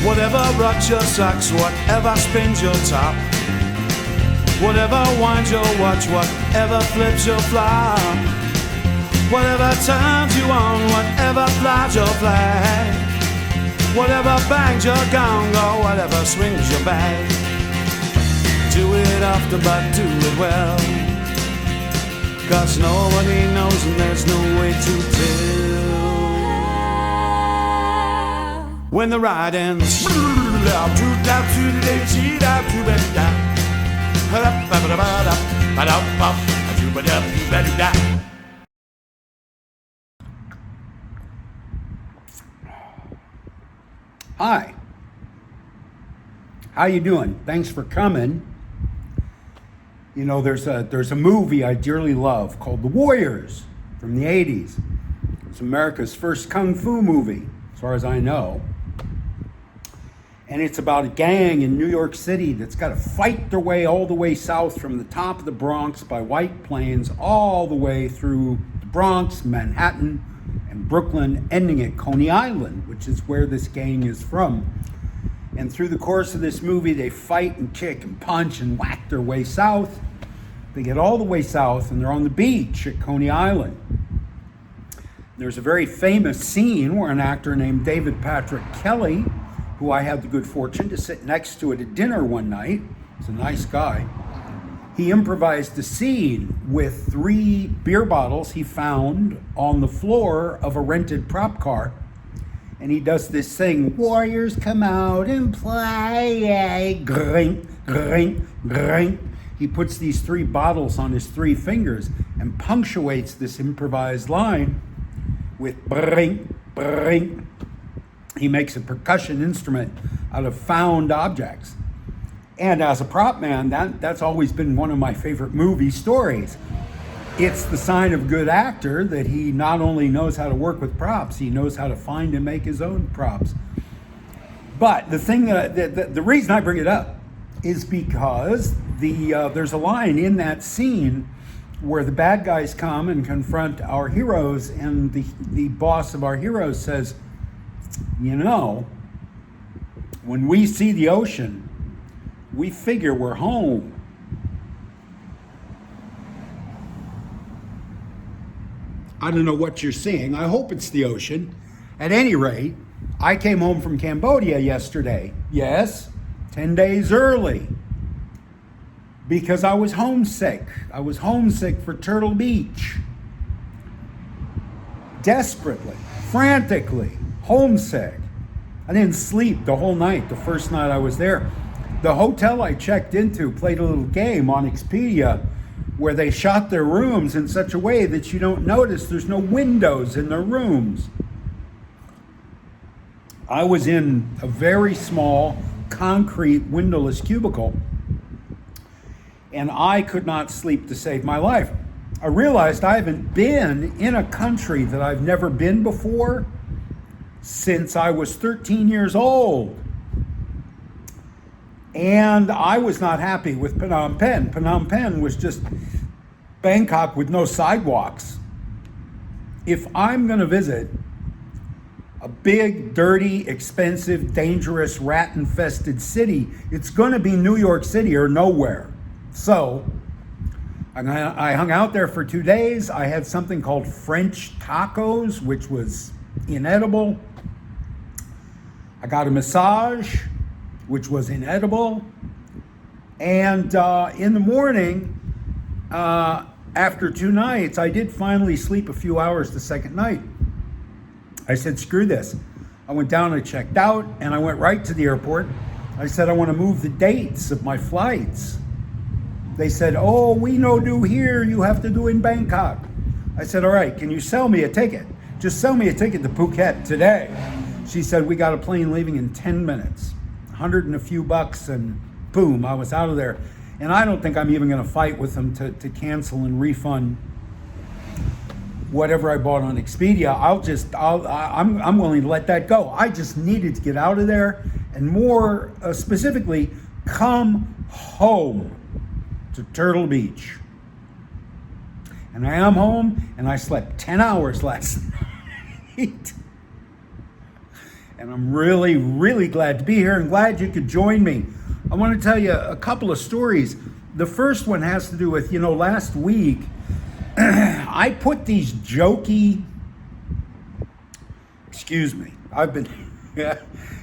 Whatever rocks your socks, whatever spins your top, whatever winds your watch, whatever flips your flop, whatever turns you on, whatever flies your flag, whatever bangs your gong, or whatever swings your bag. Do it often, but do it well, 'cause nobody knows and there's no way to tell when the ride ends. Hi. How you doing? Thanks for coming. You know, there's a movie I dearly love called The Warriors from the 80s. It's America's first kung fu movie, as far as I know. And it's about a gang in New York City that's got to fight their way all the way south from the top of the Bronx by White Plains all the way through the Bronx, Manhattan, and Brooklyn, ending at Coney Island, which is where this gang is from. And through the course of this movie, they fight and kick and punch and whack their way south. They get all the way south and they're on the beach at Coney Island. There's a very famous scene where an actor named David Patrick Kelly, who I had the good fortune to sit next to at a dinner one night, he's a nice guy, he improvised a scene with 3 beer bottles he found on the floor of a rented prop car. And he does this thing, warriors come out and play, grink, grink, grink. He puts these 3 bottles on his 3 fingers and punctuates this improvised line with brink, brink. He makes a percussion instrument out of found objects. And as a prop man, that's always been one of my favorite movie stories. It's the sign of a good actor that he not only knows how to work with props, he knows how to find and make his own props. But the thing the reason I bring it up is because there's a line in that scene where the bad guys come and confront our heroes, and the boss of our heroes says, you know, when we see the ocean, we figure we're home. I don't know what you're seeing. I hope it's the ocean. At any rate, I came home from Cambodia yesterday. Yes, 10 days early. Because I was homesick. I was homesick for Turtle Beach. Desperately, frantically homesick. I didn't sleep the whole night, the first night I was there. The hotel I checked into played a little game on Expedia where they shot their rooms in such a way that you don't notice there's no windows in their rooms. I was in a very small concrete windowless cubicle and I could not sleep to save my life. I realized I haven't been in a country that I've never been before since I was 13 years old. And I was not happy with Phnom Penh. Phnom Penh was just Bangkok with no sidewalks. If I'm going to visit a big, dirty, expensive, dangerous, rat-infested city, it's going to be New York City or nowhere. So I hung out there for 2 days. I had something called French tacos, which was inedible. I got a massage, which was inedible. And in the morning, after 2 nights, I did finally sleep a few hours the second night. I said, screw this. I went down and checked out, and I went right to the airport. I said, I want to move the dates of my flights. They said, oh, we no do here. You have to do in Bangkok. I said, all right, can you sell me a ticket? Just sell me a ticket to Phuket today. She said, we got a plane leaving in 10 minutes. 100 and a few bucks, and boom, I was out of there. And I don't think I'm even going to fight with them to cancel and refund whatever I bought on Expedia. I'm willing to let that go. I just needed to get out of there, and more specifically, come home to Turtle Beach. And I am home, and I slept 10 hours last night. and I'm really, really glad to be here and glad you could join me. I want to tell you a couple of stories. The first one has to do with, last week, I put these jokey,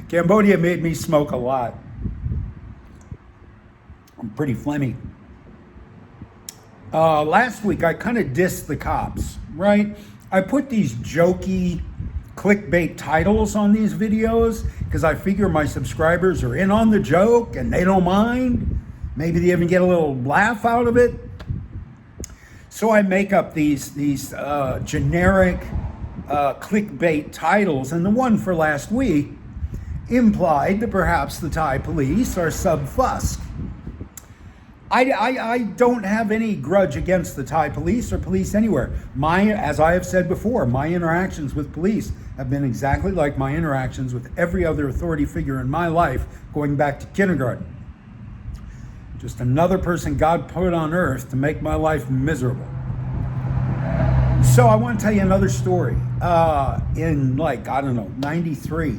Cambodia made me smoke a lot. I'm pretty phlegmy. Last week, I kind of dissed the cops, right? I put these jokey clickbait titles on these videos because I figure my subscribers are in on the joke and they don't mind. Maybe they even get a little laugh out of it. So I make up these generic clickbait titles, and the one for last week implied that perhaps the Thai police are sub-fusk. I don't have any grudge against the Thai police or police anywhere. As I have said before, my interactions with police have been exactly like my interactions with every other authority figure in my life going back to kindergarten. Just another person God put on earth to make my life miserable. So I want to tell you another story. In 93.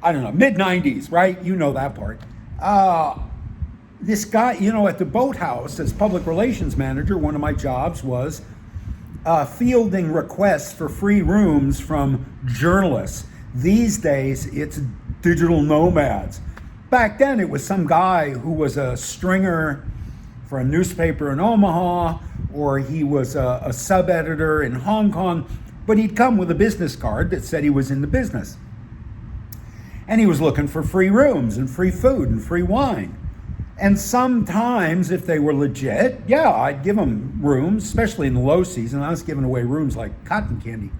Mid-90s, right? You know that part. This guy, at the boathouse as public relations manager, one of my jobs was fielding requests for free rooms from journalists. These days, it's digital nomads. Back then, it was some guy who was a stringer for a newspaper in Omaha, or he was a sub-editor in Hong Kong, but he'd come with a business card that said he was in the business. And he was looking for free rooms and free food and free wine. And sometimes, if they were legit, I'd give them rooms, especially in the low season. I was giving away rooms like cotton candy.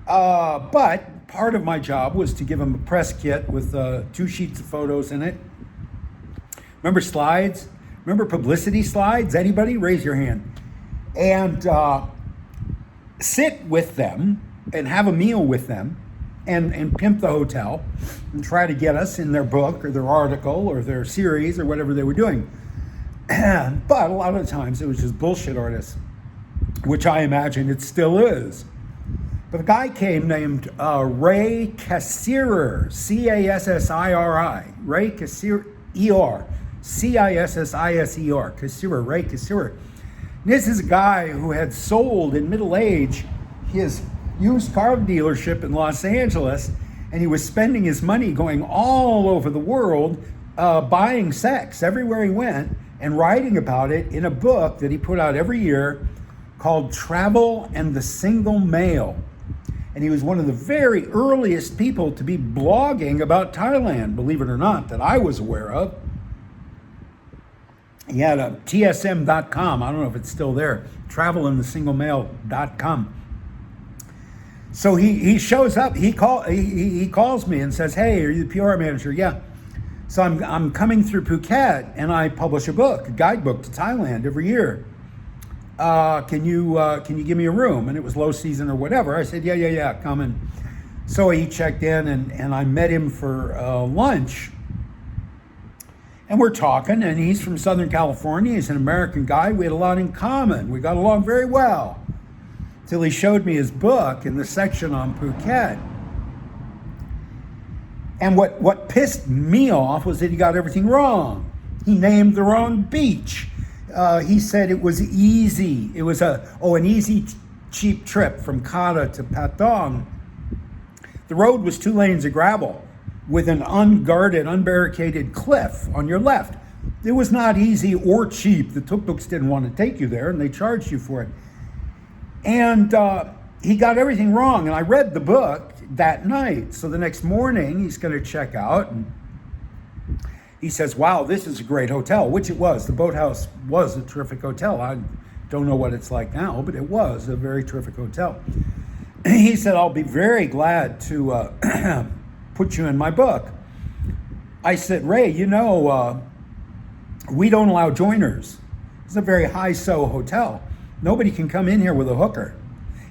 But part of my job was to give them a press kit with 2 sheets of photos in it. Remember slides? Remember publicity slides? Anybody? Raise your hand. And sit with them and have a meal with them. And pimp the hotel and try to get us in their book or their article or their series or whatever they were doing. But a lot of the times it was just bullshit artists, which I imagine it still is. But a guy came named Ray Cassirer, Cassiri, Ray Cassirer, Cissiser, Cassirer, Ray Cassirer. This is a guy who had sold in middle age his used car dealership in Los Angeles, and he was spending his money going all over the world, buying sex everywhere he went and writing about it in a book that he put out every year called Travel and the Single Male. And he was one of the very earliest people to be blogging about Thailand, believe it or not, that I was aware of. He had a tsm.com, I don't know if it's still there, travelandthesinglemail.com. So he shows up, he calls me and says, "Hey, are you the PR manager?" "Yeah." "So I'm coming through Phuket and I publish a guidebook to Thailand every year. Can you give me a room?" And it was low season or whatever. I said, yeah, come in. So he checked in and I met him for lunch. And we're talking, and he's from Southern California. He's an American guy. We had a lot in common. We got along very well. Till he showed me his book in the section on Phuket. And what pissed me off was that he got everything wrong. He named the wrong beach. He said it was easy. It was an easy, cheap trip from Kata to Patong. The road was 2 lanes of gravel with an unguarded, unbarricaded cliff on your left. It was not easy or cheap. The tuk-tuks didn't want to take you there, and they charged you for it. And he got everything wrong. And I read the book that night. So the next morning, he's going to check out. And he says, "Wow, this is a great hotel," which it was. The Boathouse was a terrific hotel. I don't know what it's like now, but it was a very terrific hotel. He said, "I'll be very glad to put you in my book." I said, "Ray, we don't allow joiners. It's a very high-so hotel. Nobody can come in here with a hooker."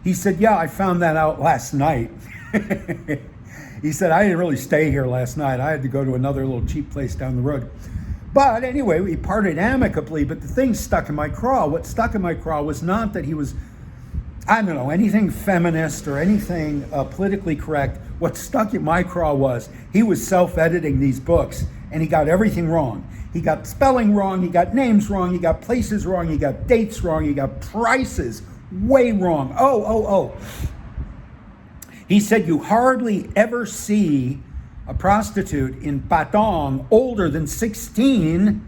He said, "Yeah, I found that out last night." He said, "I didn't really stay here last night. I had to go to another little cheap place down the road." But anyway, we parted amicably, but the thing stuck in my craw. What stuck in my craw was not that he was I don't know, anything feminist or anything politically correct. What stuck in my craw was he was self-editing these books, and he got everything wrong. He got spelling wrong, he got names wrong, he got places wrong, he got dates wrong, he got prices way wrong. Oh. He said you hardly ever see a prostitute in Patong older than 16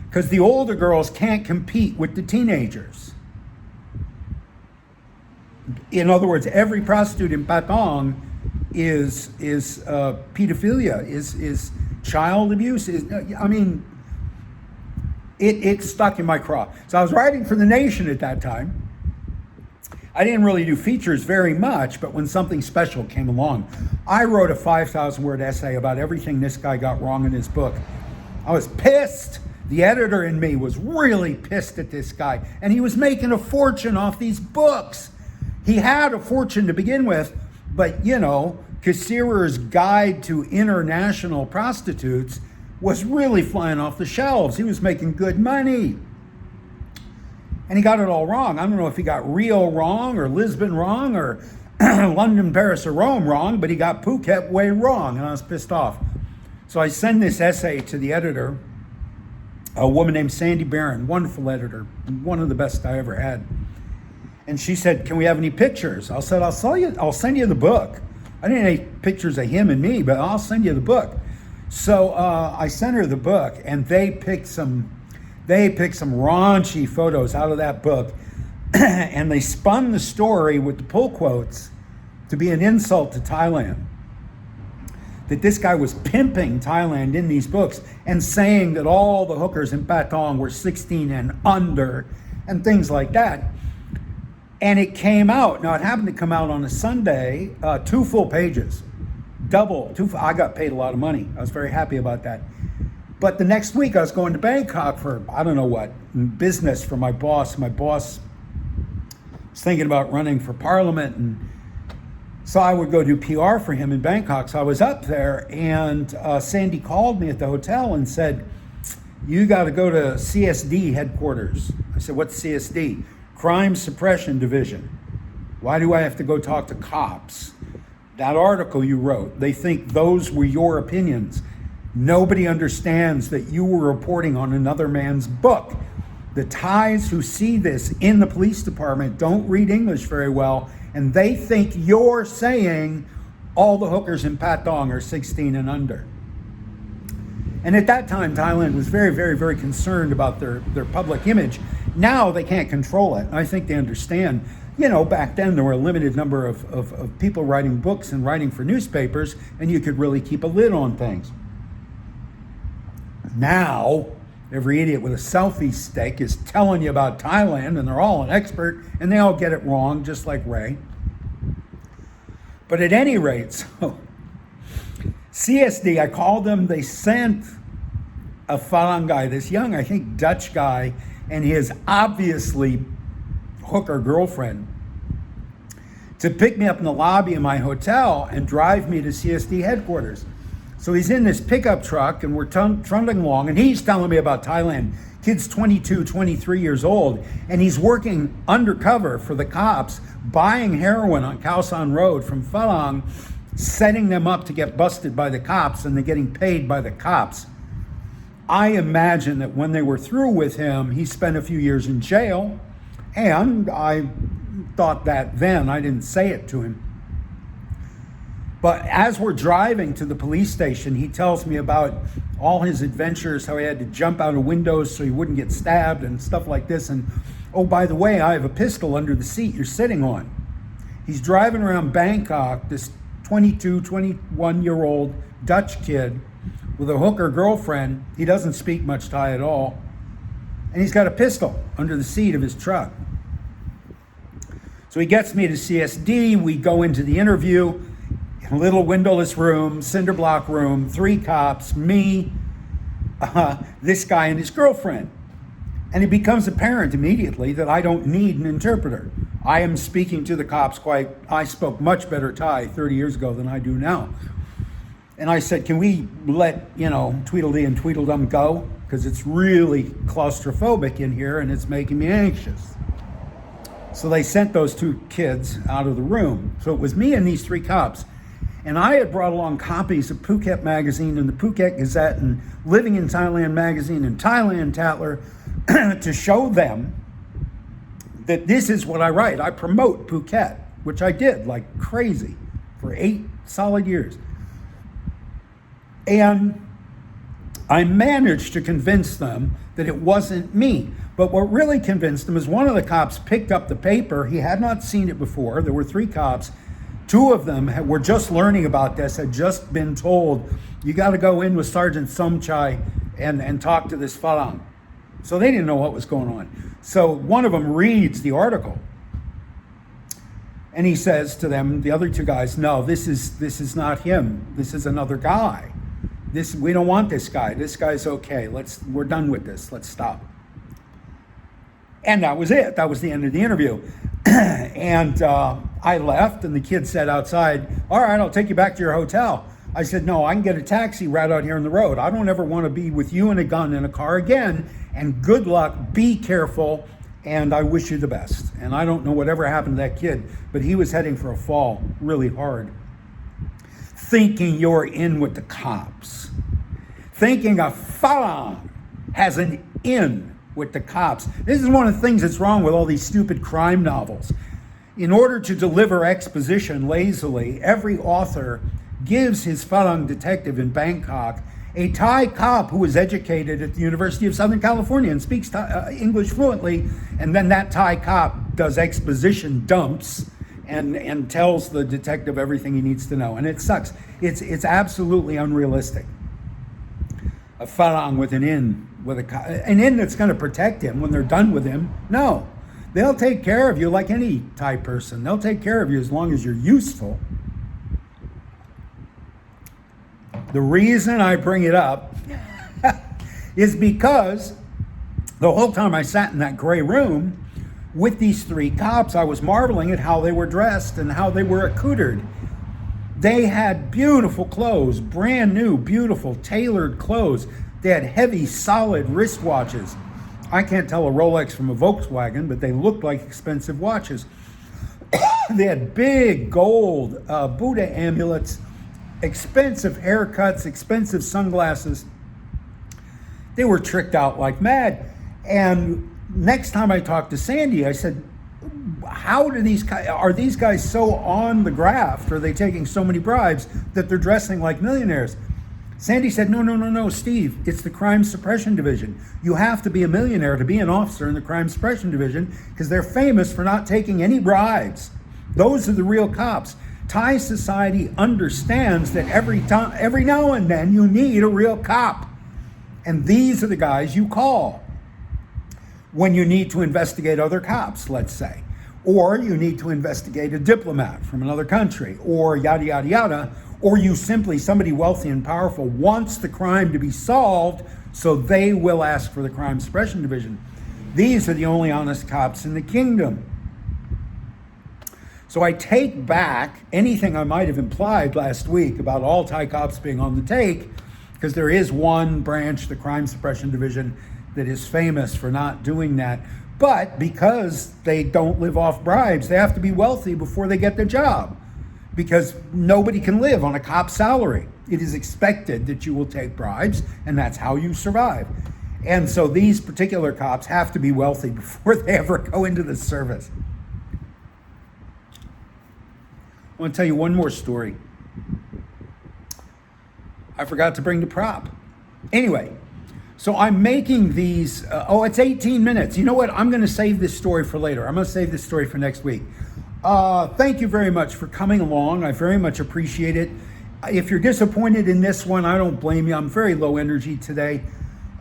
because the older girls can't compete with the teenagers. In other words, every prostitute in Patong is pedophilia, is child abuse. It stuck in my craw. So I was writing for The Nation at that time. I didn't really do features very much, but when something special came along, I wrote a 5,000-word essay about everything this guy got wrong in his book. I was pissed. The editor in me was really pissed at this guy, and he was making a fortune off these books. He had a fortune to begin with, but, Cassierer's Guide to International Prostitutes was really flying off the shelves. He was making good money. And he got it all wrong. I don't know if he got Rio wrong or Lisbon wrong or London, Paris, or Rome wrong, but he got Phuket way wrong, and I was pissed off. So I send this essay to the editor, a woman named Sandy Barron, wonderful editor, one of the best I ever had. And she said, "Can we have any pictures?" I said, I'll send you the book. I didn't have any pictures of him and me, but I'll send you the book. So I sent her the book, and they picked some raunchy photos out of that book, and they spun the story with the pull quotes to be an insult to Thailand. That this guy was pimping Thailand in these books and saying that all the hookers in Patong were 16 and under and things like that. And it came out. Now, it happened to come out on a Sunday, 2 full pages, I got paid a lot of money. I was very happy about that. But the next week I was going to Bangkok for, I don't know what, business for my boss. My boss was thinking about running for parliament, and so I would go do PR for him in Bangkok. So I was up there, and Sandy called me at the hotel and said, "You got to go to CSD headquarters." I said, "What's CSD?" "Crime Suppression Division." "Why do I have to go talk to cops?" "That article you wrote, they think those were your opinions. Nobody understands that you were reporting on another man's book. The Thais who see this in the police department don't read English very well, and they think you're saying all the hookers in Patong are 16 and under." And at that time, Thailand was very, very, very concerned about their public image. Now they can't control it. I think they understand. Back then there were a limited number of people writing books and writing for newspapers, and you could really keep a lid on things. Now, every idiot with a selfie stick is telling you about Thailand, and they're all an expert, and they all get it wrong, just like Ray. But at any rate, so CSD, I called them. They sent a Falang guy, this young, I think, Dutch guy, and his obviously hooker girlfriend, to pick me up in the lobby of my hotel and drive me to CSD headquarters. So he's in this pickup truck, and we're trundling along, and he's telling me about Thailand. Kid's 22, 23 years old, and he's working undercover for the cops, buying heroin on Khao San Road from Phalang, setting them up to get busted by the cops, and they're getting paid by the cops. I imagine that when they were through with him, he spent a few years in jail, and I thought that then. I didn't say it to him. But as we're driving to the police station, he tells me about all his adventures, how he had to jump out of windows so he wouldn't get stabbed and stuff like this. And, oh, by the way, I have a pistol under the seat you're sitting on. He's driving around Bangkok, this 22, 21-year-old Dutch kid with a hooker girlfriend. He doesn't speak much Thai at all. And he's got a pistol under the seat of his truck. So he gets me to CSD. We go into the interview. A little windowless room, cinder block room, 3 cops, me, this guy and his girlfriend. And it becomes apparent immediately that I don't need an interpreter. I am speaking to the cops I spoke much better Thai 30 years ago than I do now. And I said, "Can we let, Tweedledee and Tweedledum go? Because it's really claustrophobic in here and it's making me anxious." So they sent those two kids out of the room. So it was me and these three cops. And I had brought along copies of Phuket Magazine and the Phuket Gazette and Living in Thailand Magazine and Thailand Tatler to show them that this is what I write. I promote Phuket, which I did like crazy for 8 solid years. And I managed to convince them that it wasn't me. But what really convinced them is one of the cops picked up the paper. He had not seen it before. There were 3 cops. 2 of them were just learning about this, had just been told, you got to go in with Sergeant Somchai and talk to this Falang. So they didn't know what was going on. So one of them reads the article. And he says to them, the other 2 guys, no, this is not him. This is another guy. We don't want this guy. This guy's okay. We're done with this. Let's stop. And that was it. That was the end of the interview. And I left, and the kid said outside, all right, I'll take you back to your hotel. I said, no, I can get a taxi right out here on the road. I don't ever want to be with you and a gun in a car again. And good luck. Be careful. And I wish you the best. And I don't know whatever happened to that kid, but he was heading for a fall really hard. Thinking you're in with the cops. Thinking a Falang has an in with the cops. This is one of the things that's wrong with all these stupid crime novels. In order to deliver exposition lazily, every author gives his Falang detective in Bangkok a Thai cop who was educated at the University of Southern California and speaks English fluently, and then that Thai cop does exposition dumps and tells the detective everything he needs to know. And it sucks. It's absolutely unrealistic. A Falang with an in, an in that's going to protect him when they're done with him. No. They'll take care of you like any Thai person. They'll take care of you as long as you're useful. The reason I bring it up is because the whole time I sat in that gray room with these 3 cops, I was marveling at how they were dressed and how they were accoutered. They had beautiful clothes, brand new, beautiful, tailored clothes. They had heavy, solid wristwatches. I can't tell a Rolex from a Volkswagen, but they looked like expensive watches. They had big gold Buddha amulets, expensive haircuts, expensive sunglasses. They were tricked out like mad. And next time I talked to Sandy, I said, how do are these guys so on the graft? Are they taking so many bribes that they're dressing like millionaires? Sandy said, no, Steve, it's the Crime Suppression Division. You have to be a millionaire to be an officer in the Crime Suppression Division because they're famous for not taking any bribes. Those are the real cops. Thai society understands that every now and then you need a real cop. And these are the guys you call when you need to investigate other cops, let's say. Or you need to investigate a diplomat from another country, or yada, yada, yada. Or you simply, somebody wealthy and powerful wants the crime to be solved, so they will ask for the Crime Suppression Division. These are the only honest cops in the kingdom. So I take back anything I might have implied last week about all Thai cops being on the take, because there is one branch, the Crime Suppression Division, that is famous for not doing that. But because they don't live off bribes, they have to be wealthy before they get the job, because nobody can live on a cop's salary. It is expected that you will take bribes, and that's how you survive. And so these particular cops have to be wealthy before they ever go into the service. I want to tell you one more story. I forgot to bring the prop. Anyway, so I'm making these, it's 18 minutes. You know what? I'm going to save this story for later. I'm going to save this story for next week. Thank you very much for coming along. I very much appreciate it. If you're disappointed in this one, I don't blame you. I'm very low energy today.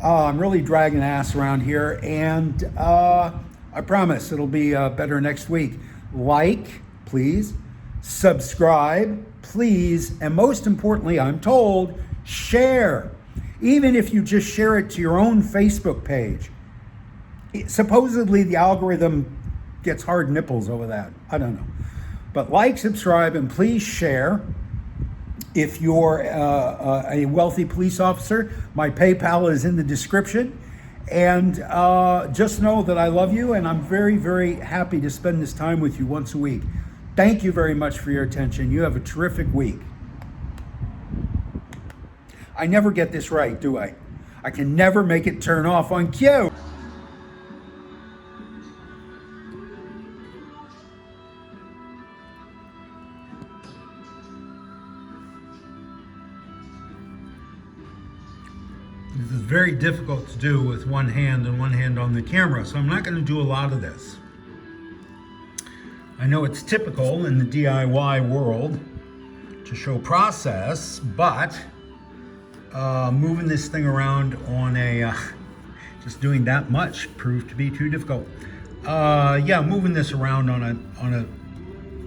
I'm really dragging ass around here, and I promise it'll be better next week. Like, please. Subscribe, please. And most importantly, I'm told, share. Even if you just share it to your own Facebook page. Supposedly the algorithm gets hard nipples over that. I don't know. But like, subscribe, and please share. If you're a wealthy police officer, my PayPal is in the description. And just know that I love you, and I'm very, very happy to spend this time with you once a week. Thank you very much for your attention. You have a terrific week. I never get this right, do I? I can never make it turn off on cue. This is very difficult to do with one hand and one hand on the camera, so I'm not going to do a lot of this. I know it's typical in the DIY world to show process, but moving this thing around on a, just doing that much proved to be too difficult. Yeah, moving this around on a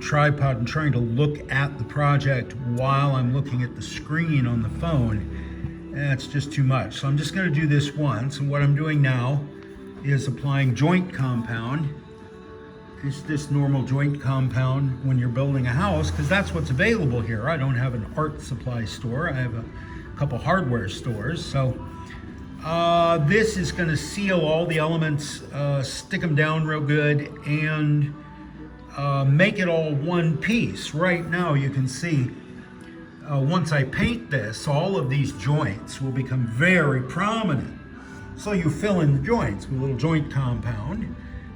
tripod and trying to look at the project while I'm looking at the screen on the phone, it's just too much. So I'm just going to do this once, and what I'm doing now is applying joint compound. It's just normal joint compound when you're building a house, because that's what's available here. I don't have an art supply store. I have a couple hardware stores. So this is going to seal all the elements, stick them down real good, and make it all one piece. Right now you can see once I paint this, all of these joints will become very prominent. So you fill in the joints with a little joint compound,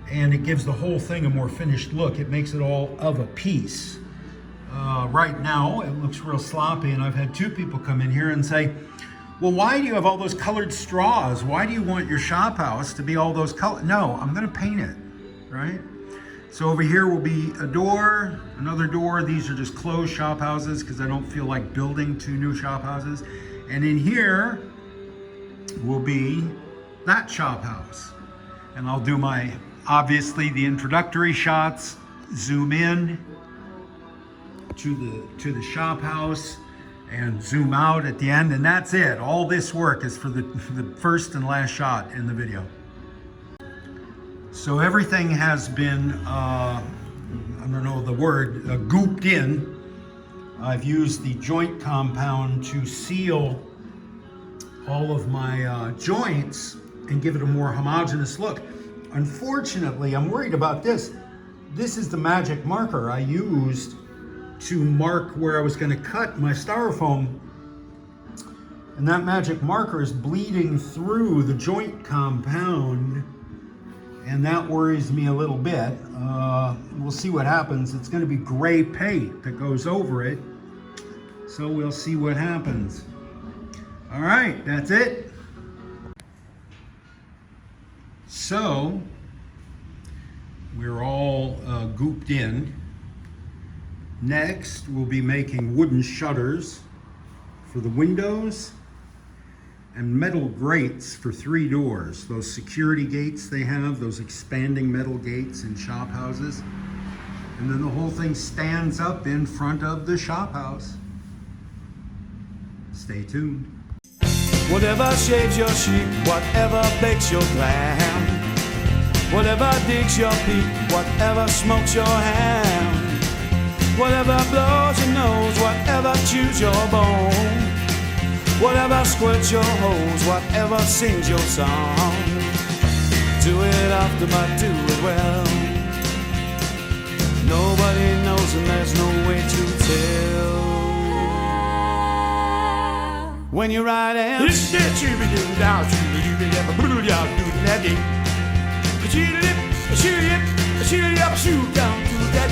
and it gives the whole thing a more finished look. It makes it all of a piece. Right now, it looks real sloppy, and I've had two people come in here and say, well, why do you have all those colored straws? Why do you want your shop house to be all those colors? No, I'm gonna paint it, right? So over here will be a door, another door. These are just closed shop houses because I don't feel like building two new shop houses. And in here will be that shop house. And I'll do my, obviously, the introductory shots, zoom in to the shop house and zoom out at the end, and that's it. All this work is for the first and last shot in the video. So everything has been, I don't know the word, gooped in. I've used the joint compound to seal all of my joints and give it a more homogeneous look. Unfortunately, I'm worried about this. This is the magic marker I used to mark where I was going to cut my styrofoam. And that magic marker is bleeding through the joint compound, and that worries me a little bit. We'll see what happens. It's going to be gray paint that goes over it, so we'll see what happens. All right, that's it. So we're all gooped in. Next, we'll be making wooden shutters for the windows and metal grates for 3 doors. Those security gates they have, those expanding metal gates in shop houses. And then the whole thing stands up in front of the shop house. Stay tuned. Whatever shaves your sheep, whatever bakes your lamb, whatever digs your peak, whatever smokes your ham, whatever blows your nose, whatever chews your bone, whatever squirts your hose, whatever sings your song, do it often but do it well. Nobody knows and there's no way to tell. When you're riding, shoot down to that